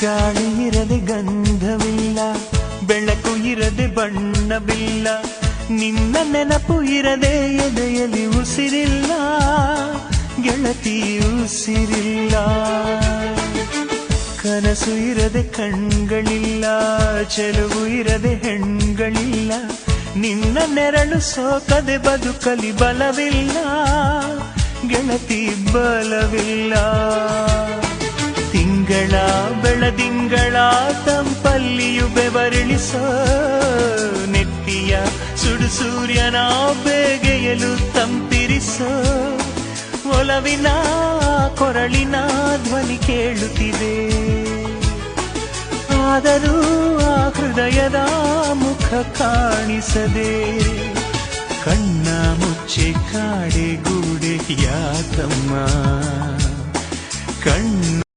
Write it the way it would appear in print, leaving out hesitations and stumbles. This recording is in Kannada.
ಗಾಳಿ ಇರದೆ ಗಂಧವಿಲ್ಲ, ಬೆಳಕು ಇರದೆ ಬಣ್ಣವಿಲ್ಲ, ನಿನ್ನ ನೆನಪು ಇರದೆ ಎದೆಯಲ್ಲಿ ಉಸಿರಿಲ್ಲ, ಗೆಳತಿ ಉಸಿರಿಲ್ಲ. ಕನಸು ಇರದೆ ಕಣ್ಗಳಿಲ್ಲ, ಚೆಲುವು ಇರದೆ ಹೆಣ್ಗಳಿಲ್ಲ, ನಿನ್ನ ನೆರಳು ಸೋಕದೆ ಬದುಕಲಿ ಬಲವಿಲ್ಲ, ಗೆಳತಿ ಬಲವಿಲ್ಲ. ತಿಂಗಳ ಬೆಳದಿಂಗಳ ತಂಪಲ್ಲಿಯು ಬೆವರಿಳಿಸೋ, ನೆತ್ತಿಯ ಸುಡು ಸೂರ್ಯನ ಬೇಗೆಯಲು ತಂಪಿರಿಸೋ, ಒಲವಿನ ಕೊರಳಿನ ಧ್ವನಿ ಕೇಳುತ್ತಿದೆ, ಆದರೂ ಆ ಹೃದಯದ ಮುಖ ಕಾಣಿಸದೆ, ಕಣ್ಣ ಮುಚ್ಚೆ ಕಾಡೆ ಗೂಡೆ ಯಾಕಮ್ಮ ಕಣ್ಣ